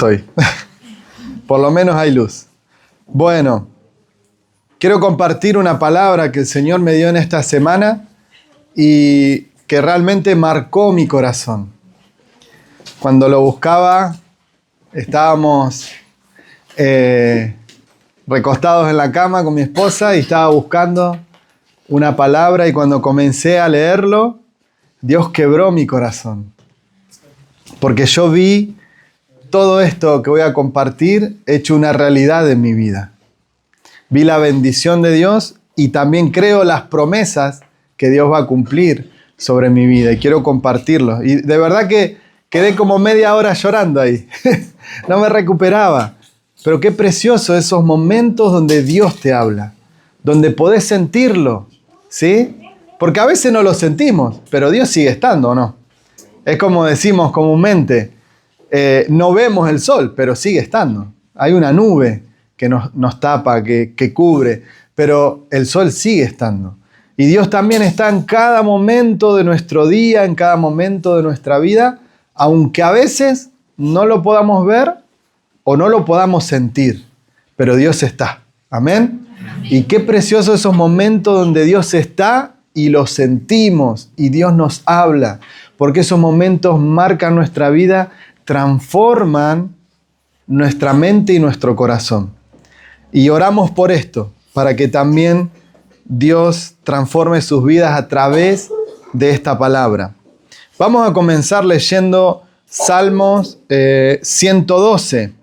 estoy. Por lo menos hay luz. Bueno, quiero compartir una palabra que el Señor me dio en esta semana y que realmente marcó mi corazón. Cuando lo buscaba, estábamos recostados en la cama con mi esposa y estaba buscando una palabra, y cuando comencé a leerlo, Dios quebró mi corazón. Porque yo vi todo esto que voy a compartir hecho una realidad en mi vida. Vi la bendición de Dios y también creo las promesas que Dios va a cumplir sobre mi vida, y quiero compartirlo. Y de verdad que quedé como media hora llorando ahí. No me recuperaba. Pero qué precioso esos momentos donde Dios te habla, donde podés sentirlo, ¿sí? Porque a veces no lo sentimos, pero Dios sigue estando, ¿o no? Es como decimos comúnmente, no vemos el sol, pero sigue estando. Hay una nube que nos tapa, que cubre, pero el sol sigue estando. Y Dios también está en cada momento de nuestro día, en cada momento de nuestra vida, aunque a veces no lo podamos ver o no lo podamos sentir, pero Dios está. ¿Amén? Y qué precioso esos momentos donde Dios está y lo sentimos y Dios nos habla, porque esos momentos marcan nuestra vida, transforman nuestra mente y nuestro corazón. Y oramos por esto, para que también Dios transforme sus vidas a través de esta palabra. Vamos a comenzar leyendo Salmos 112.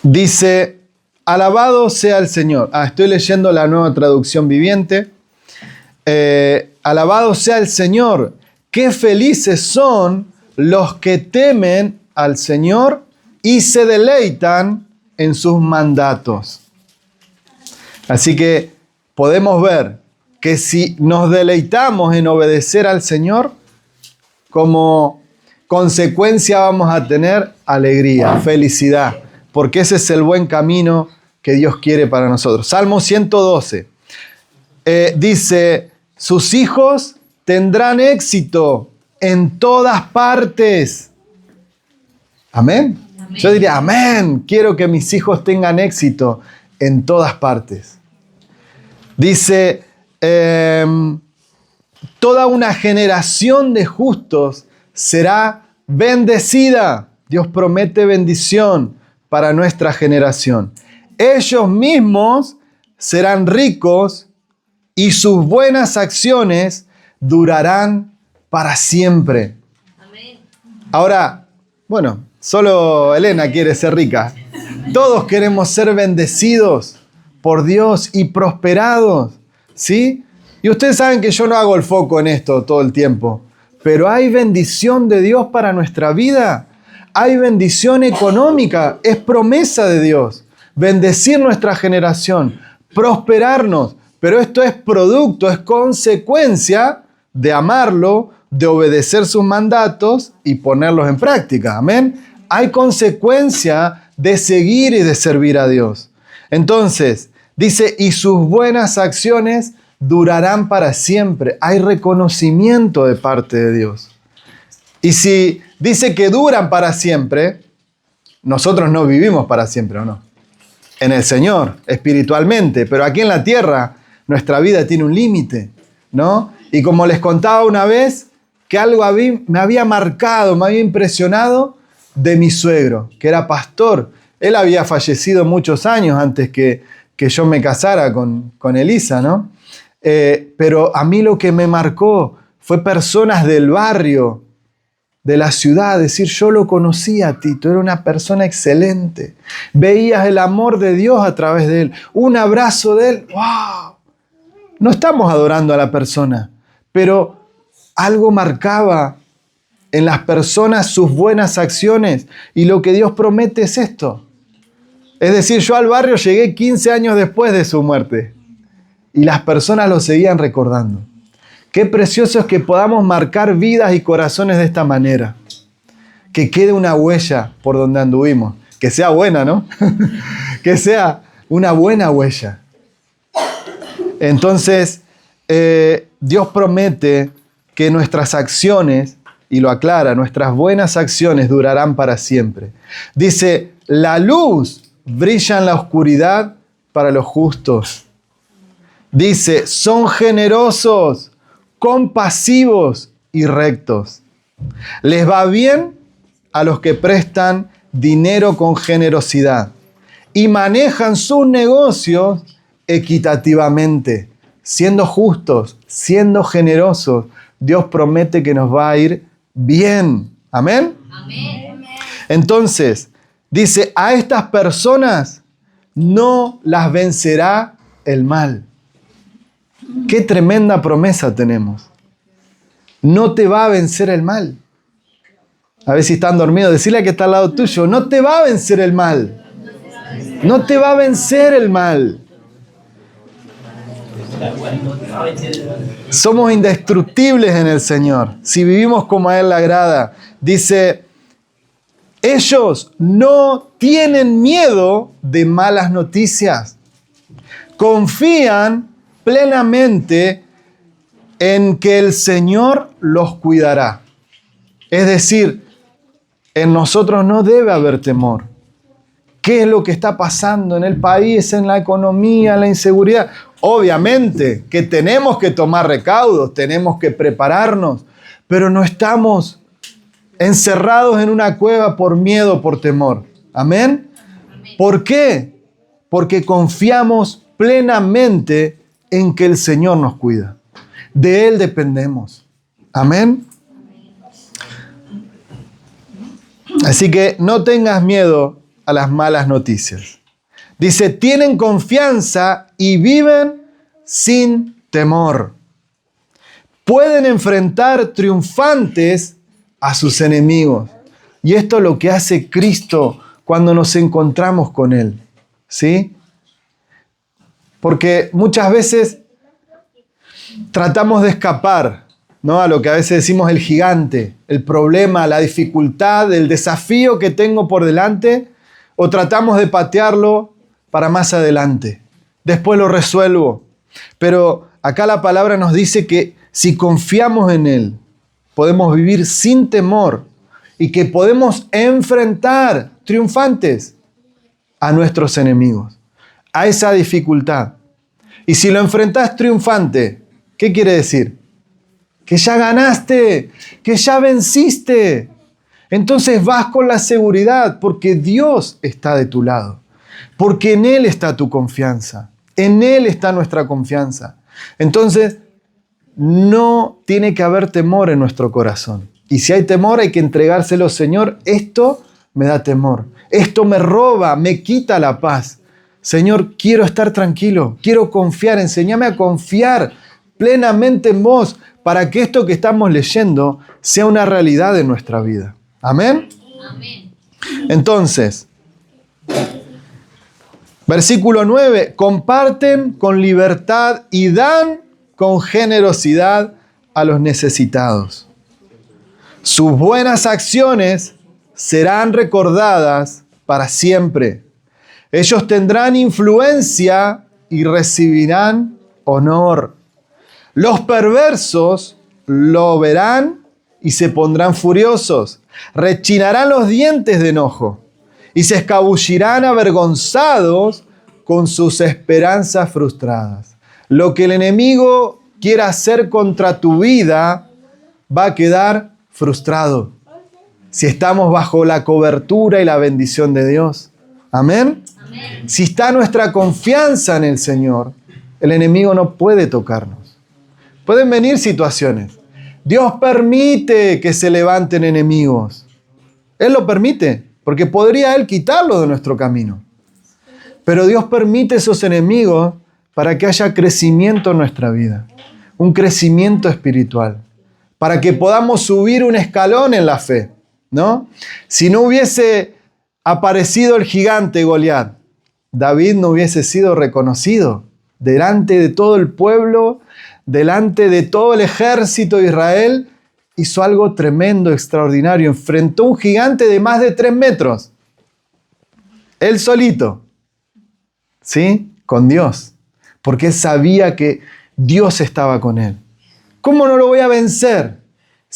Dice, alabado sea el Señor. Estoy leyendo la Nueva Traducción Viviente. Alabado sea el Señor. Qué felices son los que temen al Señor y se deleitan en sus mandatos. Así que podemos ver que si nos deleitamos en obedecer al Señor, como consecuencia vamos a tener alegría, felicidad, porque ese es el buen camino que Dios quiere para nosotros. Salmo 112 dice, sus hijos tendrán éxito en todas partes. ¿Amén? Amén. Yo diría, amén, quiero que mis hijos tengan éxito en todas partes. Dice, toda una generación de justos será bendecida. Dios promete bendición para nuestra generación. Ellos mismos serán ricos y sus buenas acciones durarán para siempre. Amén. Ahora, bueno, solo Elena quiere ser rica. Todos queremos ser bendecidos por Dios y prosperados, ¿sí? Y ustedes saben que yo no hago el foco en esto todo el tiempo, pero hay bendición de Dios para nuestra vida. Hay bendición económica, es promesa de Dios. Bendecir nuestra generación, prosperarnos, pero esto es producto, es consecuencia de amarlo, de obedecer sus mandatos y ponerlos en práctica. Amén. Hay consecuencia de seguir y de servir a Dios. Entonces, dice, y sus buenas acciones durarán para siempre. Hay reconocimiento de parte de Dios. Y si dice que duran para siempre, nosotros no vivimos para siempre, ¿o no? En el Señor, espiritualmente, pero aquí en la tierra nuestra vida tiene un límite, ¿no? Y como les contaba una vez, que algo me había marcado, me había impresionado de mi suegro, que era pastor. Él había fallecido muchos años antes que yo me casara con Elisa, ¿no? Pero a mí lo que me marcó fue personas del barrio, de la ciudad, decir, yo lo conocía a Tito, era una persona excelente. Veías el amor de Dios a través de él, un abrazo de él, ¡wow! No estamos adorando a la persona, pero algo marcaba en las personas sus buenas acciones, y lo que Dios promete es esto. Es decir, yo al barrio llegué 15 años después de su muerte y las personas lo seguían recordando. Qué precioso es que podamos marcar vidas y corazones de esta manera. Que quede una huella por donde anduvimos. Que sea buena, ¿no? Que sea una buena huella. Entonces, Dios promete que nuestras acciones y lo aclara, nuestras buenas acciones durarán para siempre. Dice, la luz brilla en la oscuridad para los justos. Dice, son generosos, compasivos y rectos. Les va bien a los que prestan dinero con generosidad y manejan sus negocios equitativamente, siendo justos, siendo generosos. Dios promete que nos va a ir bien. ¿Amén? Amén. Entonces, dice, a estas personas no las vencerá el mal. Qué tremenda promesa tenemos. No te va a vencer el mal. A ver si están dormidos, decirle a que está al lado tuyo, no te va a vencer el mal. No te va a vencer el mal. Somos indestructibles en el Señor, si vivimos como a Él le agrada. Dice, ellos no tienen miedo de malas noticias. Confían plenamente en que el Señor los cuidará. Es decir, en nosotros no debe haber temor. ¿Qué es lo que está pasando en el país, en la economía, en la inseguridad? Obviamente que tenemos que tomar recaudos, tenemos que prepararnos, pero no estamos encerrados en una cueva por miedo, por temor. ¿Amén? ¿Por qué? Porque confiamos plenamente en que el Señor nos cuida. De Él dependemos. Amén. Así que no tengas miedo a las malas noticias. Dice, tienen confianza y viven sin temor. Pueden enfrentar triunfantes a sus enemigos. Y esto es lo que hace Cristo cuando nos encontramos con Él. ¿Sí? Porque muchas veces tratamos de escapar, ¿no?, a lo que a veces decimos el gigante, el problema, la dificultad, el desafío que tengo por delante, o tratamos de patearlo para más adelante. Después lo resuelvo. Pero acá la palabra nos dice que si confiamos en Él, podemos vivir sin temor y que podemos enfrentar triunfantes a nuestros enemigos, a esa dificultad. Y si lo enfrentas triunfante, ¿qué quiere decir? Que ya ganaste, que ya venciste. Entonces vas con la seguridad porque Dios está de tu lado. Porque en Él está tu confianza. En Él está nuestra confianza. Entonces, no tiene que haber temor en nuestro corazón. Y si hay temor, hay que entregárselo, Señor, esto me da temor. Esto me roba, me quita la paz. Señor, quiero estar tranquilo, quiero confiar. Enséñame a confiar plenamente en vos para que esto que estamos leyendo sea una realidad en nuestra vida. ¿Amén? Amén. Entonces, versículo 9, comparten con libertad y dan con generosidad a los necesitados. Sus buenas acciones serán recordadas para siempre. Ellos tendrán influencia y recibirán honor. Los perversos lo verán y se pondrán furiosos. Rechinarán los dientes de enojo y se escabullirán avergonzados con sus esperanzas frustradas. Lo que el enemigo quiera hacer contra tu vida va a quedar frustrado si estamos bajo la cobertura y la bendición de Dios. ¿Amén? Amén. Si está nuestra confianza en el Señor, el enemigo no puede tocarnos. Pueden venir situaciones. Dios permite que se levanten enemigos. Él lo permite, porque podría Él quitarlo de nuestro camino. Pero Dios permite esos enemigos para que haya crecimiento en nuestra vida. Un crecimiento espiritual. Para que podamos subir un escalón en la fe, ¿no? Si no hubiese aparecido el gigante Goliat, David no hubiese sido reconocido delante de todo el pueblo, delante de todo el ejército de Israel. Hizo algo tremendo, extraordinario. Enfrentó a un gigante de más de 3 metros. Él solito. ¿Sí? Con Dios. Porque él sabía que Dios estaba con él. ¿Cómo no lo voy a vencer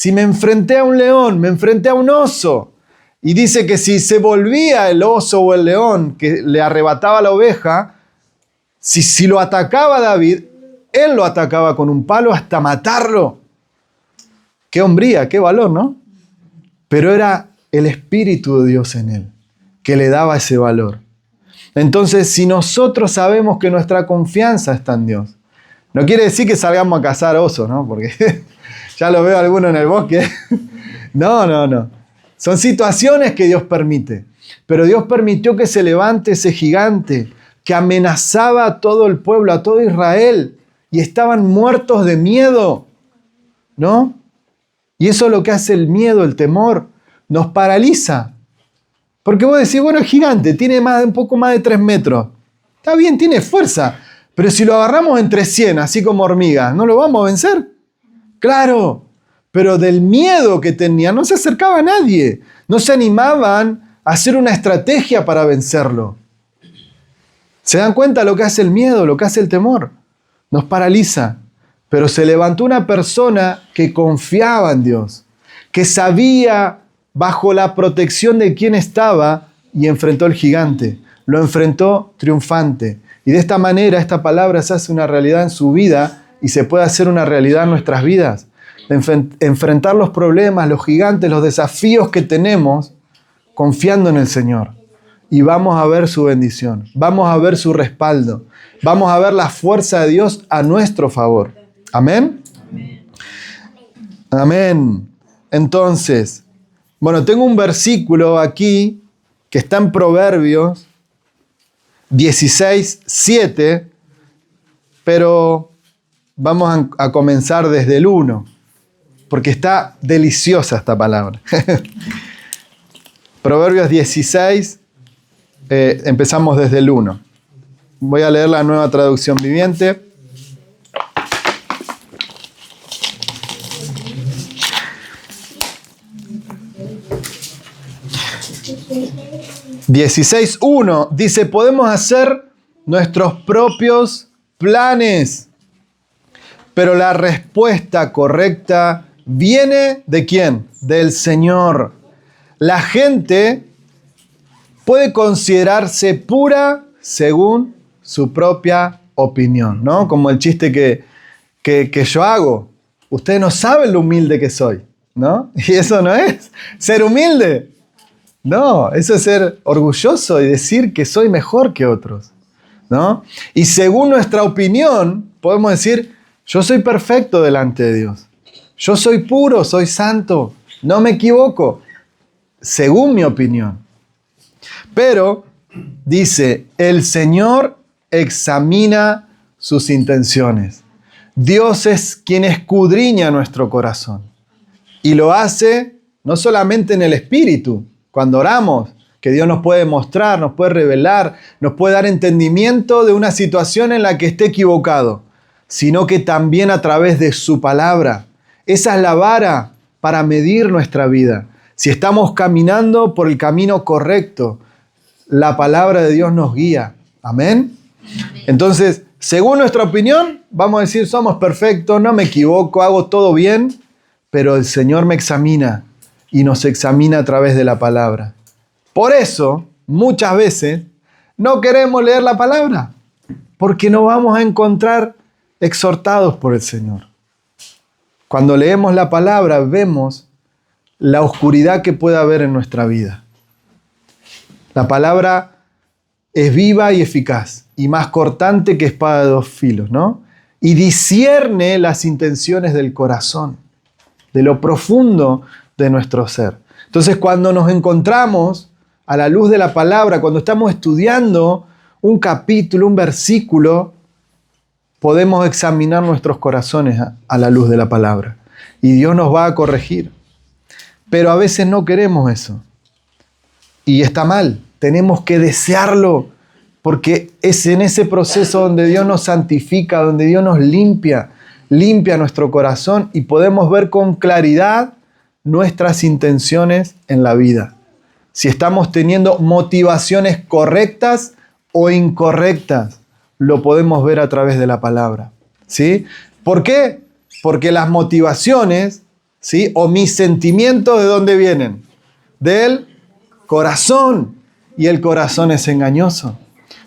Si me enfrenté a un león, me enfrenté a un oso. Y dice que si se volvía el oso o el león que le arrebataba la oveja, si lo atacaba David, él lo atacaba con un palo hasta matarlo. Qué hombría, qué valor, ¿no? Pero era el Espíritu de Dios en él que le daba ese valor. Entonces, si nosotros sabemos que nuestra confianza está en Dios, no quiere decir que salgamos a cazar osos, ¿no? Porque ya lo veo alguno en el bosque. No. Son situaciones que Dios permite. Pero Dios permitió que se levante ese gigante que amenazaba a todo el pueblo, a todo Israel, y estaban muertos de miedo, ¿no? Y eso es lo que hace el miedo, el temor, nos paraliza. Porque vos decís, bueno, es gigante, tiene un poco más de 3 metros. Está bien, tiene fuerza, pero si lo agarramos entre 100, así como hormigas, ¿no lo vamos a vencer? Claro, pero del miedo que tenían no se acercaba a nadie. No se animaban a hacer una estrategia para vencerlo. ¿Se dan cuenta lo que hace el miedo, lo que hace el temor? Nos paraliza. Pero se levantó una persona que confiaba en Dios, que sabía bajo la protección de quién estaba y enfrentó al gigante. Lo enfrentó triunfante. Y de esta manera esta palabra se hace una realidad en su vida y se puede hacer una realidad en nuestras vidas. Enfrentar los problemas, los gigantes, los desafíos que tenemos confiando en el Señor. Y vamos a ver su bendición, vamos a ver su respaldo, vamos a ver la fuerza de Dios a nuestro favor. ¿Amén? Amén. Entonces, bueno, tengo un versículo aquí que está en Proverbios 16:7, pero vamos a comenzar desde el 1, porque está deliciosa esta palabra. Proverbios 16, empezamos desde el 1. Voy a leer la Nueva Traducción Viviente. Dieciséis 1 dice, podemos hacer nuestros propios planes, pero la respuesta correcta viene ¿de quién? Del Señor. La gente puede considerarse pura según su propia opinión, ¿no? Como el chiste que yo hago. Ustedes no saben lo humilde que soy, ¿no? Y eso no es ser humilde. No, eso es ser orgulloso y decir que soy mejor que otros, ¿no? Y según nuestra opinión, podemos decir, yo soy perfecto delante de Dios. Yo soy puro, soy santo, no me equivoco, según mi opinión. Pero, dice, el Señor examina sus intenciones. Dios es quien escudriña nuestro corazón. Y lo hace no solamente en el espíritu, cuando oramos, que Dios nos puede mostrar, nos puede revelar, nos puede dar entendimiento de una situación en la que esté equivocado, sino que también a través de su palabra. Esa es la vara para medir nuestra vida. Si estamos caminando por el camino correcto, la palabra de Dios nos guía. ¿Amén? Entonces, según nuestra opinión, vamos a decir, somos perfectos, no me equivoco, hago todo bien, pero el Señor me examina y nos examina a través de la palabra. Por eso, muchas veces, no queremos leer la palabra, porque no vamos a encontrar exhortados por el Señor. Cuando leemos la palabra, vemos la oscuridad que puede haber en nuestra vida. La palabra es viva y eficaz, y más cortante que espada de 2 filos, ¿no? Y discierne las intenciones del corazón, de lo profundo de nuestro ser. Entonces, cuando nos encontramos a la luz de la palabra, cuando estamos estudiando un capítulo, un versículo, podemos examinar nuestros corazones a la luz de la palabra. Y Dios nos va a corregir. Pero a veces no queremos eso. Y está mal. Tenemos que desearlo. Porque es en ese proceso donde Dios nos santifica, donde Dios nos limpia nuestro corazón y podemos ver con claridad nuestras intenciones en la vida. Si estamos teniendo motivaciones correctas o incorrectas, lo podemos ver a través de la palabra. ¿Sí? ¿Por qué? Porque las motivaciones ¿sí? O mis sentimientos, ¿de dónde vienen? Del corazón. Y el corazón es engañoso.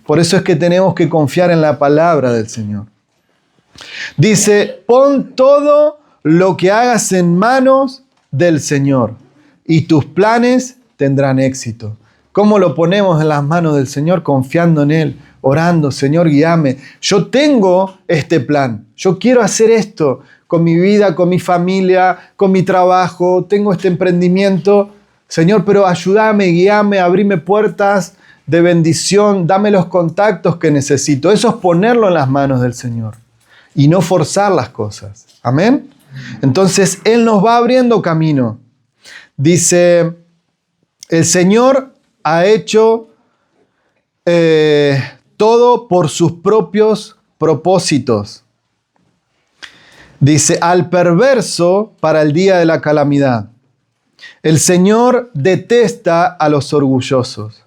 Por eso es que tenemos que confiar en la palabra del Señor. Dice, pon todo lo que hagas en manos del Señor y tus planes tendrán éxito. ¿Cómo lo ponemos en las manos del Señor? Confiando en Él, orando, Señor, guíame. Yo tengo este plan, yo quiero hacer esto con mi vida, con mi familia, con mi trabajo, tengo este emprendimiento. Señor, pero ayúdame, guíame, abrime puertas de bendición, dame los contactos que necesito. Eso es ponerlo en las manos del Señor y no forzar las cosas. Amén. Entonces, Él nos va abriendo camino. Dice, el Señor ha hecho todo por sus propios propósitos. Dice, al perverso para el día de la calamidad. El Señor detesta a los orgullosos.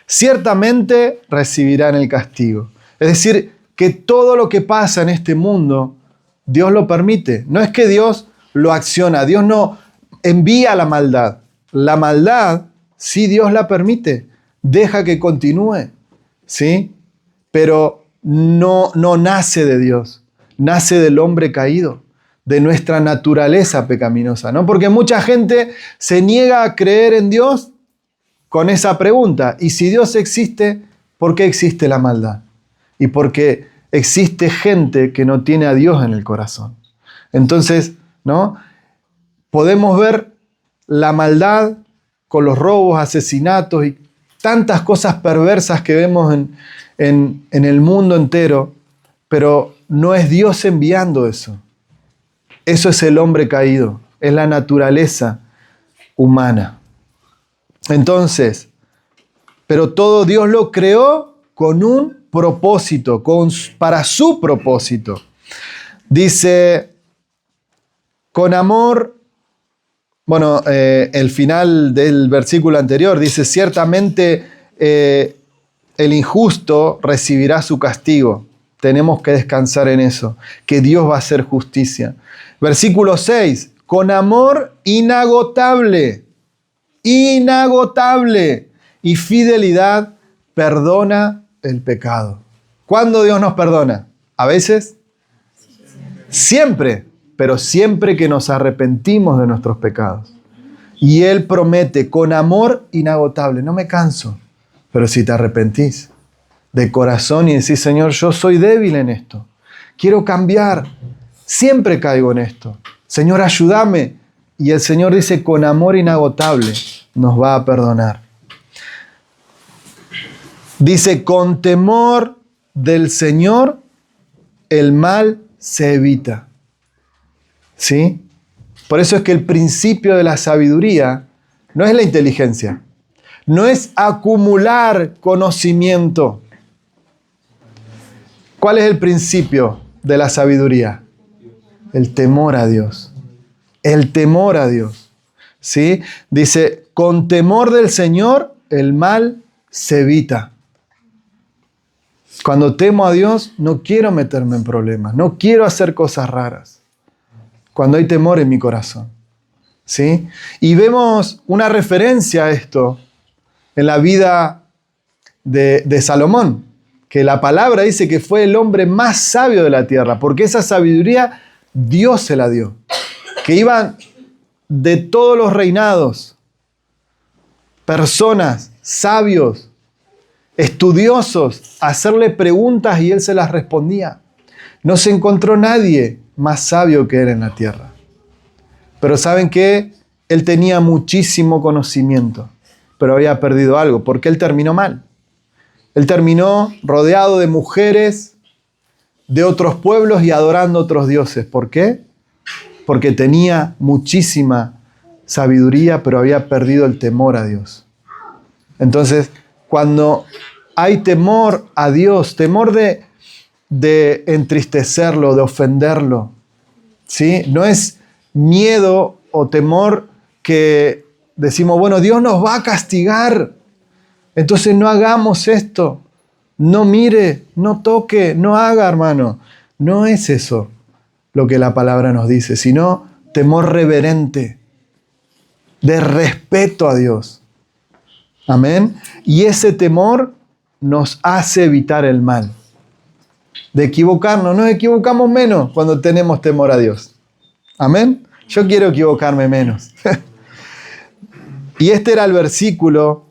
Ciertamente recibirán el castigo. Es decir, que todo lo que pasa en este mundo, Dios lo permite. No es que Dios lo acciona. Dios no envía la maldad. La maldad, sí, Dios la permite. Deja que continúe. ¿Sí? Pero no nace de Dios. Nace del hombre caído, de nuestra naturaleza pecaminosa, ¿no? Porque mucha gente se niega a creer en Dios con esa pregunta. Y si Dios existe, ¿por qué existe la maldad? Y porque existe gente que no tiene a Dios en el corazón. Entonces, ¿no? Podemos ver la maldad con los robos, asesinatos y tantas cosas perversas que vemos en el mundo entero, pero no es Dios enviando eso. Eso es el hombre caído, es la naturaleza humana. Entonces, pero todo Dios lo creó con un propósito, para su propósito. Dice, con amor, bueno, el final del versículo anterior dice, ciertamente el injusto recibirá su castigo. Tenemos que descansar en eso, que Dios va a hacer justicia. Versículo 6, con amor inagotable y fidelidad perdona el pecado. ¿Cuándo Dios nos perdona? ¿A veces? Siempre, pero siempre que nos arrepentimos de nuestros pecados. Y Él promete con amor inagotable, no me canso, pero si te arrepentís de corazón y decís, Señor, yo soy débil en esto, quiero cambiar, siempre caigo en esto, Señor, ayúdame. Y el Señor dice, con amor inagotable nos va a perdonar. Dice, con temor del Señor el mal se evita. ¿Sí? Por eso es que el principio de la sabiduría no es la inteligencia, no es acumular conocimiento. ¿Cuál es el principio de la sabiduría? El temor a Dios. El temor a Dios. ¿Sí? Dice, con temor del Señor el mal se evita. Cuando temo a Dios, no quiero meterme en problemas, no quiero hacer cosas raras. Cuando hay temor en mi corazón. ¿Sí? Y vemos una referencia a esto en la vida de Salomón, que la palabra dice que fue el hombre más sabio de la tierra, porque esa sabiduría Dios se la dio. Que iban de todos los reinados, personas, sabios, estudiosos, a hacerle preguntas y él se las respondía. No se encontró nadie más sabio que él en la tierra. Pero ¿saben qué? Él tenía muchísimo conocimiento, pero había perdido algo, porque él terminó mal. Él terminó rodeado de mujeres de otros pueblos y adorando otros dioses. ¿Por qué? Porque tenía muchísima sabiduría, pero había perdido el temor a Dios. Entonces, cuando hay temor a Dios, temor de entristecerlo, de ofenderlo, ¿sí? No es miedo o temor que decimos, bueno, Dios nos va a castigar, entonces no hagamos esto, no mire, no toque, no haga, hermano. No es eso lo que la palabra nos dice, sino temor reverente, de respeto a Dios. Amén. Y ese temor nos hace evitar el mal. De equivocarnos, nos equivocamos menos cuando tenemos temor a Dios. Amén. Yo quiero equivocarme menos. Y este era el versículo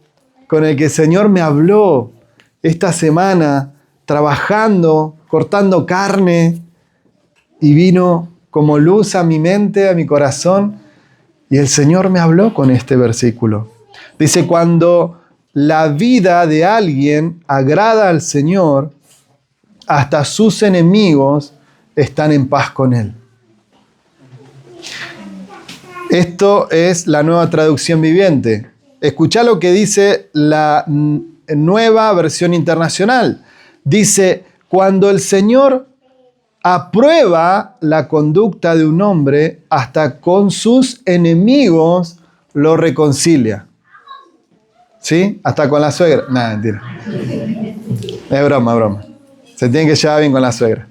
con el que el Señor me habló esta semana, trabajando, cortando carne, y vino como luz a mi mente, a mi corazón, y el Señor me habló con este versículo. Dice, cuando la vida de alguien agrada al Señor, hasta sus enemigos están en paz con Él. Esto es la Nueva Traducción Viviente. Escuchá lo que dice la Nueva Versión Internacional. Dice, cuando el Señor aprueba la conducta de un hombre, hasta con sus enemigos lo reconcilia. ¿Sí? Hasta con la suegra. Nada, mentira. Es broma, broma. Se tiene que llevar bien con la suegra.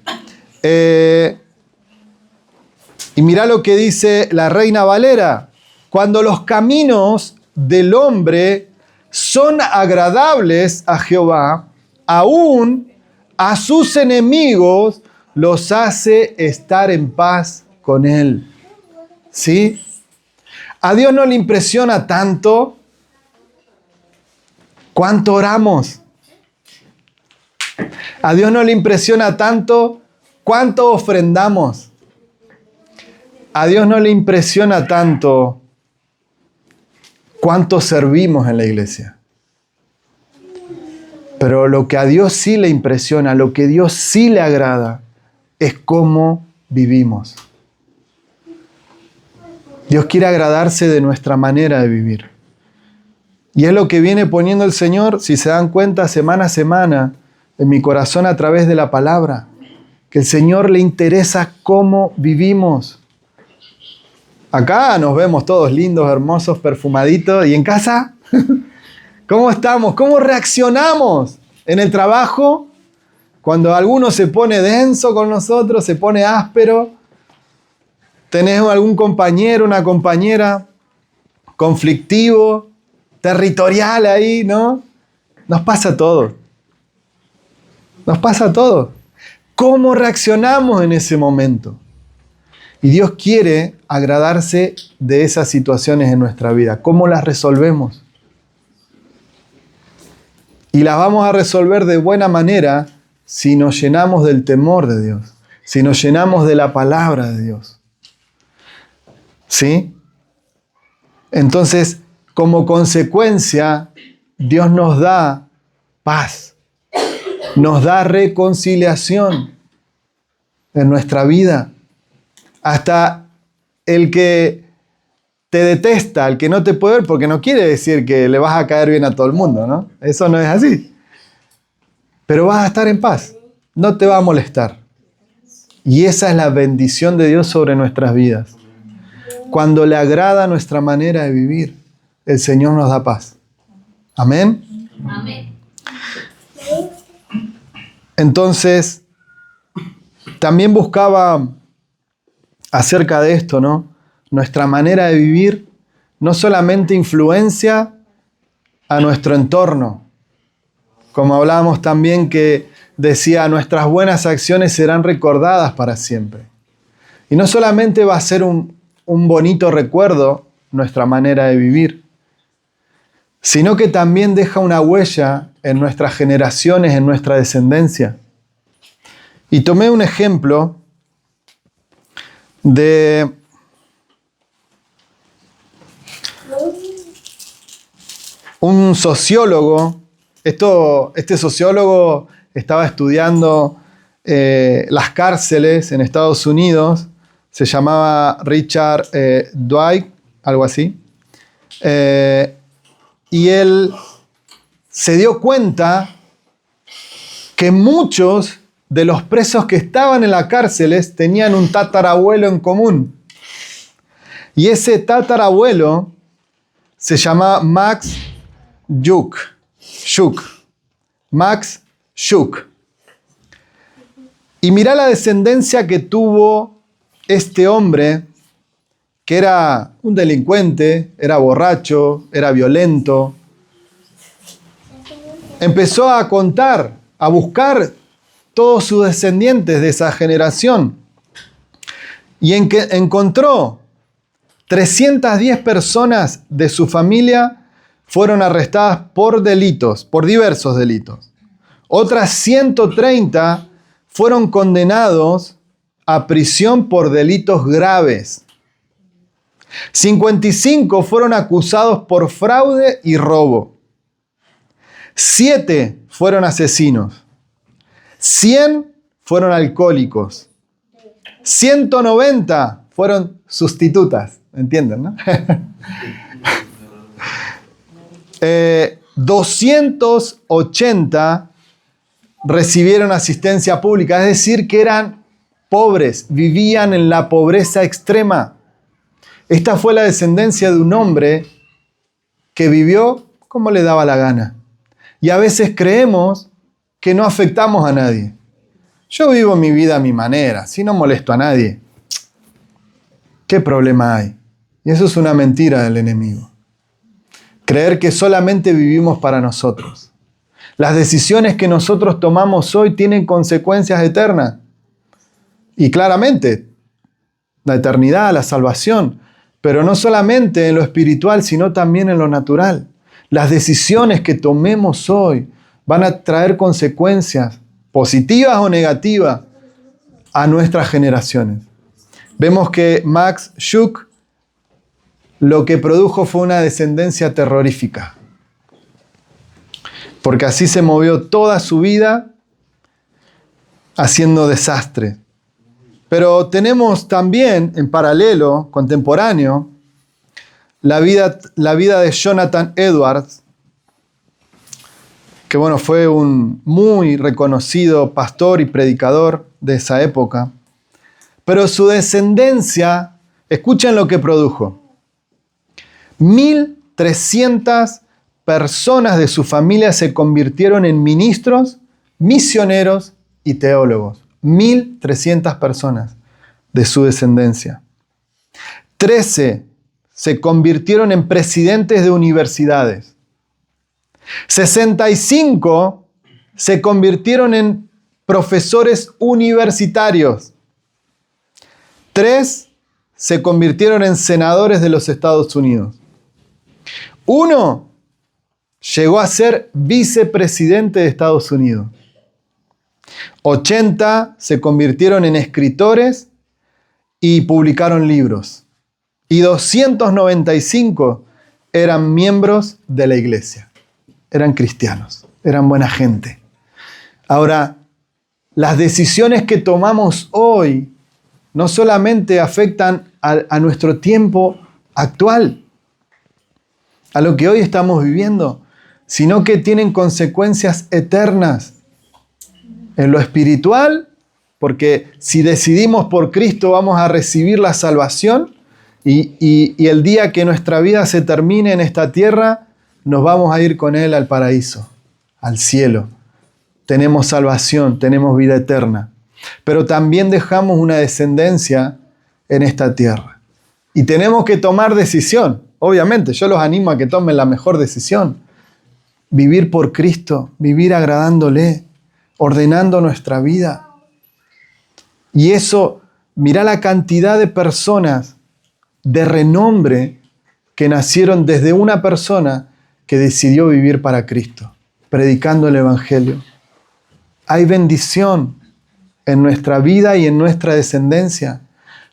Y mirá lo que dice la Reina Valera. Cuando los caminos del hombre son agradables a Jehová, aún a sus enemigos los hace estar en paz con Él. ¿Sí? A Dios no le impresiona tanto cuánto oramos. A Dios no le impresiona tanto cuánto ofrendamos. A Dios no le impresiona tanto cuánto servimos en la iglesia. Pero lo que a Dios sí le impresiona, lo que a Dios sí le agrada, es cómo vivimos. Dios quiere agradarse de nuestra manera de vivir. Y es lo que viene poniendo el Señor, si se dan cuenta, semana a semana, en mi corazón a través de la palabra. Que el Señor le interesa cómo vivimos. Acá nos vemos todos lindos, hermosos, perfumaditos. ¿Y en casa? ¿Cómo estamos? ¿Cómo reaccionamos? En el trabajo, cuando alguno se pone denso con nosotros, se pone áspero. ¿Tenés algún compañero, una compañera conflictivo, territorial ahí, no? Nos pasa todo. Nos pasa todo. ¿Cómo reaccionamos en ese momento? Y Dios quiere agradarse de esas situaciones en nuestra vida. ¿Cómo las resolvemos? Y las vamos a resolver de buena manera si nos llenamos del temor de Dios, si nos llenamos de la palabra de Dios. ¿Sí? Entonces, como consecuencia, Dios nos da paz, nos da reconciliación en nuestra vida. Hasta el que te detesta, el que no te puede ver, porque no quiere decir que le vas a caer bien a todo el mundo, ¿no? Eso no es así. Pero vas a estar en paz, no te va a molestar. Y esa es la bendición de Dios sobre nuestras vidas. Cuando le agrada nuestra manera de vivir, el Señor nos da paz. Amén. Amén. Entonces, también buscaba acerca de esto, ¿no? Nuestra manera de vivir no solamente influencia a nuestro entorno, como hablábamos también que decía, nuestras buenas acciones serán recordadas para siempre. Y no solamente va a ser un bonito recuerdo nuestra manera de vivir, sino que también deja una huella en nuestras generaciones, en nuestra descendencia. Y tomé un ejemplo de un sociólogo. Este sociólogo estaba estudiando las cárceles en Estados Unidos. Se llamaba Richard Dwight, algo así. Y él se dio cuenta que muchos de los presos que estaban en las cárceles tenían un tatarabuelo en común. Y ese tatarabuelo se llamaba Max Schuch. Max Schuch. Y mirá la descendencia que tuvo este hombre que era un delincuente, era borracho, era violento, empezó a contar, a buscar todos sus descendientes de esa generación y encontró 310 personas de su familia fueron arrestadas por delitos, por diversos delitos. Otras 130 fueron condenados a prisión por delitos graves. 55 fueron acusados por fraude y robo. 7 fueron asesinos. 100 fueron alcohólicos. 190 fueron sustitutas. ¿Entienden, no? 280 recibieron asistencia pública, es decir, que eran pobres, vivían en la pobreza extrema. Esta fue la descendencia de un hombre que vivió como le daba la gana. Y a veces creemos que no afectamos a nadie. Yo vivo mi vida a mi manera, si no molesto a nadie. ¿Qué problema hay? Y eso es una mentira del enemigo. Creer que solamente vivimos para nosotros. Las decisiones que nosotros tomamos hoy tienen consecuencias eternas. Y claramente, la eternidad, la salvación, pero no solamente en lo espiritual, sino también en lo natural. Las decisiones que tomemos hoy van a traer consecuencias positivas o negativas a nuestras generaciones. Vemos que Max Schuck lo que produjo fue una descendencia terrorífica, porque así se movió toda su vida haciendo desastre. Pero tenemos también, en paralelo, contemporáneo, la vida de Jonathan Edwards, que bueno, fue un muy reconocido pastor y predicador de esa época. Pero su descendencia, escuchen lo que produjo. 1.300 personas de su familia se convirtieron en ministros, misioneros y teólogos. 1.300 personas de su descendencia. 13 se convirtieron en presidentes de universidades. 65 se convirtieron en profesores universitarios. 3 se convirtieron en senadores de los Estados Unidos. 1 llegó a ser vicepresidente de Estados Unidos. 80 se convirtieron en escritores y publicaron libros. Y 295 eran miembros de la iglesia. Eran cristianos, eran buena gente. Ahora, las decisiones que tomamos hoy no solamente afectan a nuestro tiempo actual, a lo que hoy estamos viviendo, sino que tienen consecuencias eternas en lo espiritual, porque si decidimos por Cristo vamos a recibir la salvación y el día que nuestra vida se termine en esta tierra, nos vamos a ir con Él al paraíso, al cielo. Tenemos salvación, tenemos vida eterna. Pero también dejamos una descendencia en esta tierra. Y tenemos que tomar decisión. Obviamente, yo los animo a que tomen la mejor decisión. Vivir por Cristo, vivir agradándole, ordenando nuestra vida. Y eso, mirá la cantidad de personas de renombre que nacieron desde una persona que decidió vivir para Cristo, predicando el Evangelio. Hay bendición en nuestra vida y en nuestra descendencia.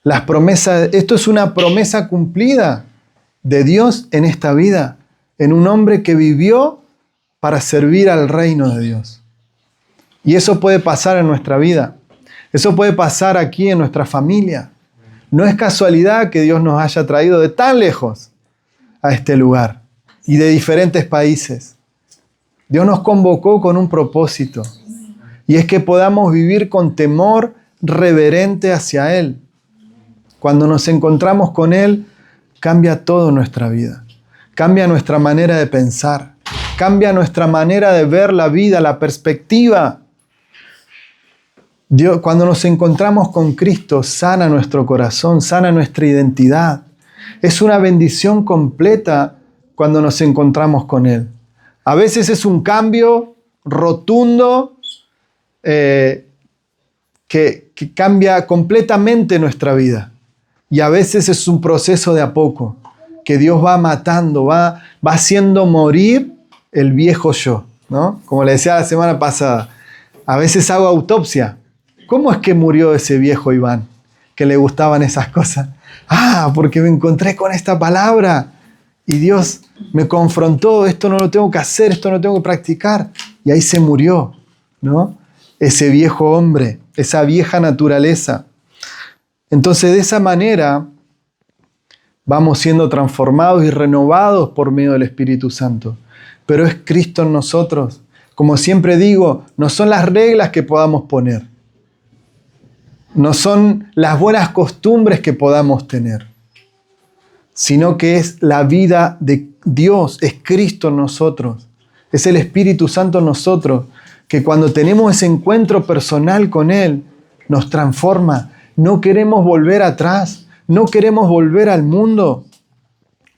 Las promesas, esto es una promesa cumplida de Dios en esta vida, en un hombre que vivió para servir al reino de Dios. Y eso puede pasar en nuestra vida. Eso puede pasar aquí en nuestra familia. No es casualidad que Dios nos haya traído de tan lejos a este lugar y de diferentes países. Dios nos convocó con un propósito, y es que podamos vivir con temor reverente hacia Él. Cuando nos encontramos con Él, cambia todo nuestra vida. Cambia nuestra manera de pensar. Cambia nuestra manera de ver la vida, la perspectiva. Dios, cuando nos encontramos con Cristo, sana nuestro corazón, sana nuestra identidad. Es una bendición completa cuando nos encontramos con Él. A veces es un cambio rotundo que cambia completamente nuestra vida. Y a veces es un proceso de a poco, que Dios va matando, va haciendo morir el viejo yo, ¿no? Como le decía la semana pasada, a veces hago autopsia. ¿Cómo es que murió ese viejo Iván, que le gustaban esas cosas? Porque me encontré con esta palabra y Dios me confrontó, esto no lo tengo que hacer, esto no lo tengo que practicar. Y ahí se murió, ¿no? Ese viejo hombre, esa vieja naturaleza. Entonces, de esa manera vamos siendo transformados y renovados por medio del Espíritu Santo. Pero es Cristo en nosotros. Como siempre digo, no son las reglas que podamos poner. No son las buenas costumbres que podamos tener. Sino que es la vida de Dios, es Cristo en nosotros. Es el Espíritu Santo en nosotros, que cuando tenemos ese encuentro personal con Él, nos transforma. No queremos volver atrás, no queremos volver al mundo.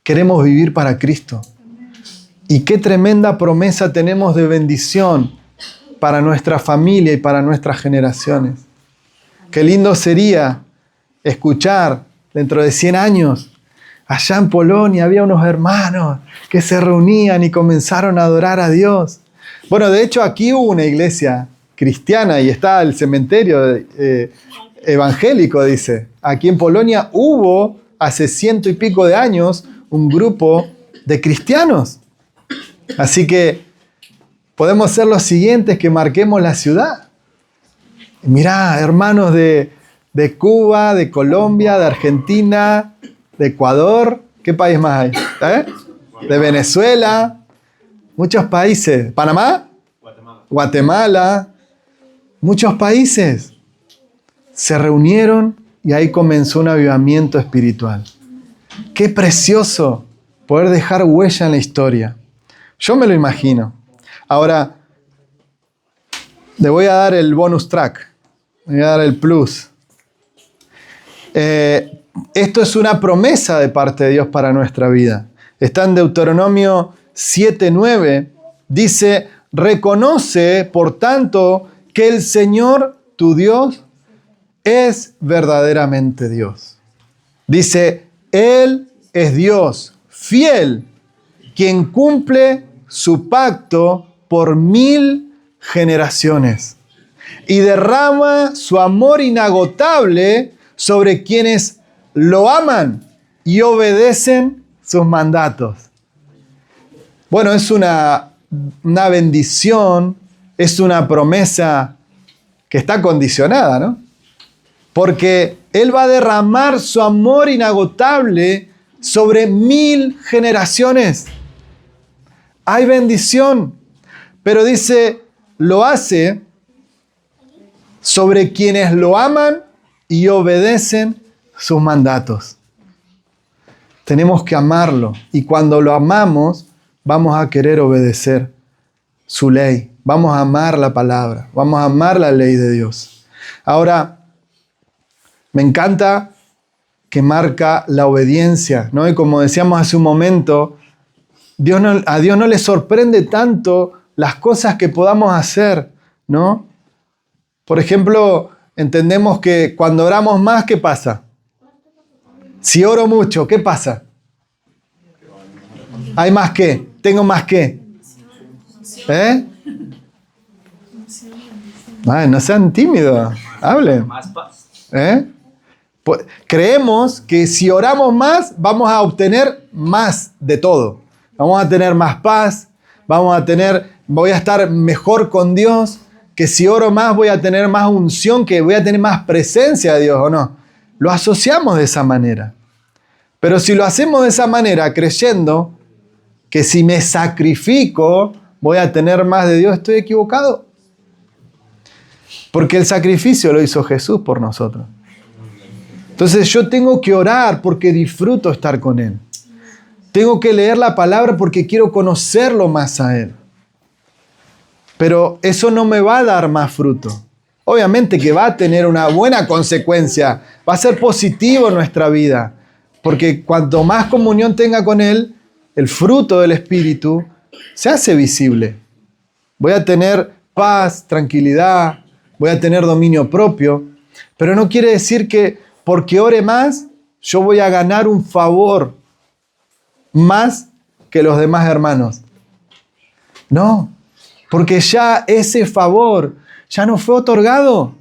Queremos vivir para Cristo. Y qué tremenda promesa tenemos de bendición para nuestra familia y para nuestras generaciones. Qué lindo sería escuchar dentro de 100 años, allá en Polonia había unos hermanos que se reunían y comenzaron a adorar a Dios. Bueno, de hecho aquí hubo una iglesia cristiana y está el cementerio evangélico, dice. Aquí en Polonia hubo, hace 100 y pico de años, un grupo de cristianos. Así que podemos ser los siguientes que marquemos la ciudad. Mirá, hermanos de Cuba, de Colombia, de Argentina, de Ecuador. ¿Qué país más hay? De Venezuela. Muchos países. ¿Panamá? Guatemala. Muchos países se reunieron y ahí comenzó un avivamiento espiritual. Qué precioso poder dejar huella en la historia. Yo me lo imagino. Ahora, le voy a dar el bonus track. Le voy a dar el plus. Esto es una promesa de parte de Dios para nuestra vida. Está en Deuteronomio 7:9. Dice, reconoce, por tanto, que el Señor, tu Dios, es verdaderamente Dios. Dice, Él es Dios, fiel, quien cumple su pacto por 1000 generaciones y derrama su amor inagotable sobre quienes lo aman y obedecen sus mandatos. Bueno, es una bendición, es una promesa que está condicionada, ¿no? Porque Él va a derramar su amor inagotable sobre 1000 generaciones. Hay bendición, pero dice, lo hace sobre quienes lo aman y obedecen sus mandatos. Tenemos que amarlo y cuando lo amamos vamos a querer obedecer su ley. Vamos a amar la palabra, vamos a amar la ley de Dios. Ahora, me encanta que marca la obediencia, ¿no? Y como decíamos hace un momento, a Dios no le sorprende tanto las cosas que podamos hacer, ¿no? Por ejemplo, entendemos que cuando oramos más, ¿qué pasa? Si oro mucho, ¿qué pasa? ¿Hay más qué? ¿Tengo más qué? No sean tímidos, hablen. Creemos que si oramos más, vamos a obtener más de todo. Vamos a tener más paz, voy a estar mejor con Dios, que si oro más voy a tener más unción, que voy a tener más presencia de Dios, ¿o no? Lo asociamos de esa manera. Pero si lo hacemos de esa manera, creyendo que si me sacrifico voy a tener más de Dios, estoy equivocado. Porque el sacrificio lo hizo Jesús por nosotros. Entonces yo tengo que orar porque disfruto estar con Él. Tengo que leer la palabra porque quiero conocerlo más a Él. Pero eso no me va a dar más fruto. Obviamente que va a tener una buena consecuencia. Va a ser positivo en nuestra vida. Porque cuanto más comunión tenga con Él, el fruto del Espíritu se hace visible. Voy a tener paz, tranquilidad, voy a tener dominio propio, pero no quiere decir que porque ore más, yo voy a ganar un favor más que los demás hermanos. No, porque ya ese favor ya nos fue otorgado.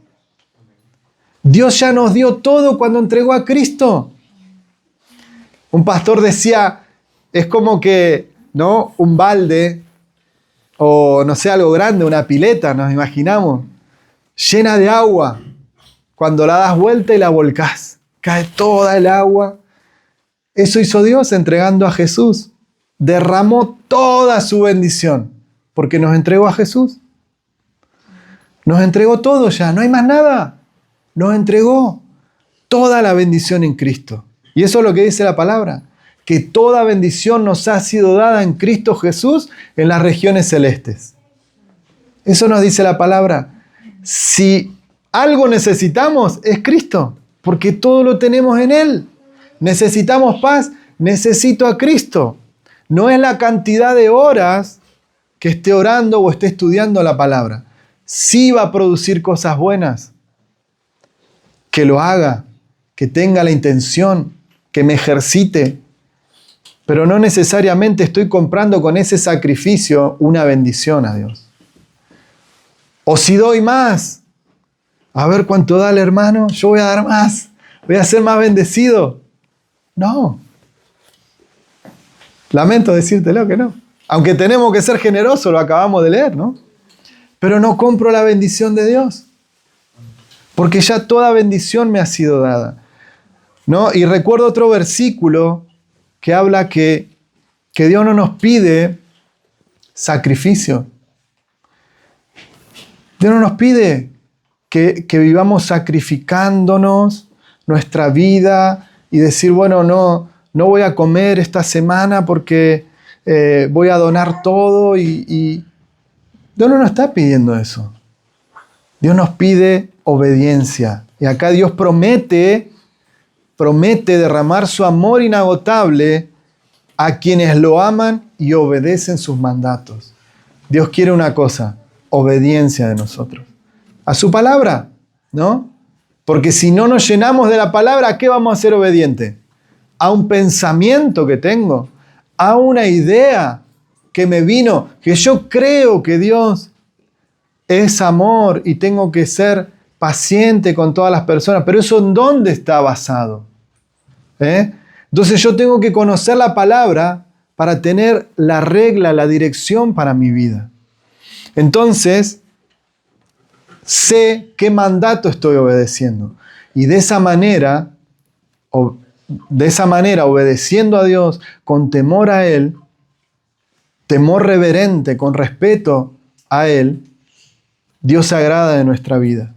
Dios ya nos dio todo cuando entregó a Cristo. Un pastor decía, es como que, ¿no?, un balde o no sé, algo grande, una pileta, nos imaginamos, llena de agua. Cuando la das vuelta y la volcás, cae toda el agua. Eso hizo Dios entregando a Jesús. Derramó toda su bendición porque nos entregó a Jesús. Nos entregó todo ya, no hay más nada. Nos entregó toda la bendición en Cristo. Y eso es lo que dice la palabra, que toda bendición nos ha sido dada en Cristo Jesús en las regiones celestes. Eso nos dice la palabra. Si algo necesitamos, es Cristo, porque todo lo tenemos en Él. Necesitamos paz, necesito a Cristo. No es la cantidad de horas que esté orando o esté estudiando la palabra. Sí va a producir cosas buenas. Que lo haga, que tenga la intención, que me ejercite. Pero no necesariamente estoy comprando con ese sacrificio una bendición a Dios. O si doy más, a ver cuánto da el hermano, yo voy a dar más, voy a ser más bendecido. No. Lamento decírtelo que no. Aunque tenemos que ser generosos, lo acabamos de leer, ¿no? Pero no compro la bendición de Dios. Porque ya toda bendición me ha sido dada, ¿no? Y recuerdo otro versículo que habla que Dios no nos pide sacrificio. Dios no nos pide que vivamos sacrificándonos nuestra vida y decir, bueno, no voy a comer esta semana porque voy a donar todo. Y Dios no nos está pidiendo eso. Dios nos pide obediencia. Y acá Dios promete derramar su amor inagotable a quienes lo aman y obedecen sus mandatos. Dios quiere una cosa, obediencia de nosotros. A su palabra, ¿no? Porque si no nos llenamos de la palabra, ¿a qué vamos a ser obedientes? A un pensamiento que tengo, a una idea que me vino, que yo creo que Dios es amor y tengo que ser paciente con todas las personas. Pero eso, ¿en dónde está basado? Entonces yo tengo que conocer la palabra para tener la regla, la dirección para mi vida. Entonces, sé qué mandato estoy obedeciendo. Y de esa manera, obedeciendo a Dios, con temor a Él, temor reverente, con respeto a Él, Dios se agrada de nuestra vida.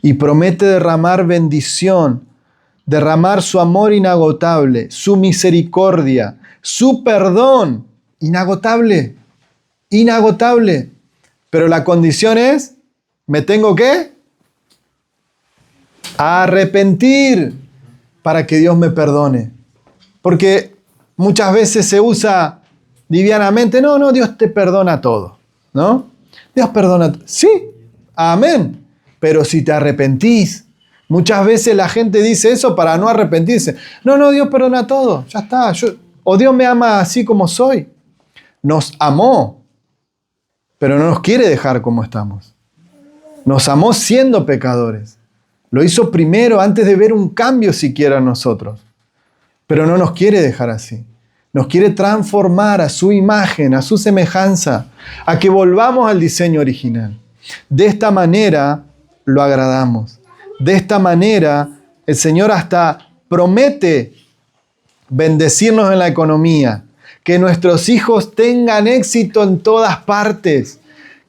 Y promete derramar bendición, derramar su amor inagotable, su misericordia, su perdón inagotable, inagotable. Pero la condición es, me tengo que arrepentir para que Dios me perdone. Porque muchas veces se usa livianamente, no, Dios te perdona todo, ¿no? Dios perdona, sí, amén. Pero si te arrepentís, muchas veces la gente dice eso para no arrepentirse. No, Dios perdona todo, ya está. O Dios me ama así como soy. Nos amó, pero no nos quiere dejar como estamos. Nos amó siendo pecadores. Lo hizo primero antes de ver un cambio siquiera en nosotros. Pero no nos quiere dejar así. Nos quiere transformar a su imagen, a su semejanza, a que volvamos al diseño original. De esta manera lo agradamos. De esta manera el Señor hasta promete bendecirnos en la economía, que nuestros hijos tengan éxito en todas partes,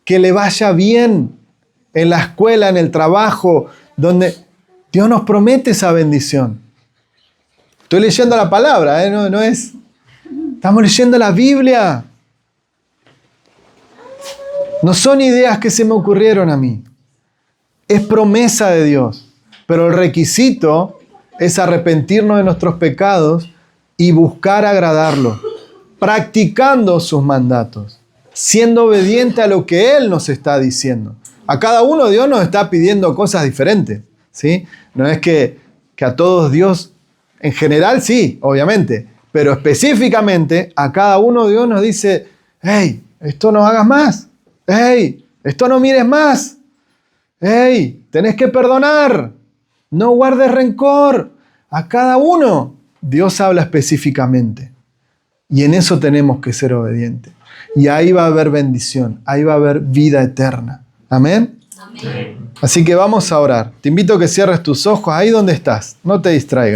que le vaya bien en la escuela, en el trabajo, donde Dios nos promete esa bendición. Estoy leyendo la palabra, no es... Estamos leyendo la Biblia. No son ideas que se me ocurrieron a mí. Es promesa de Dios. Pero el requisito es arrepentirnos de nuestros pecados y buscar agradarlo, practicando sus mandatos, siendo obediente a lo que Él nos está diciendo. A cada uno Dios nos está pidiendo cosas diferentes, ¿sí? No es que a todos Dios, en general sí, obviamente, pero específicamente a cada uno Dios nos dice, hey, esto no hagas más, hey, esto no mires más, hey, tenés que perdonar, no guardes rencor. A cada uno Dios habla específicamente y en eso tenemos que ser obedientes. Y ahí va a haber bendición, ahí va a haber vida eterna. ¿Amén? Amén. Así que vamos a orar. Te invito a que cierres tus ojos ahí donde estás, no te distraigas.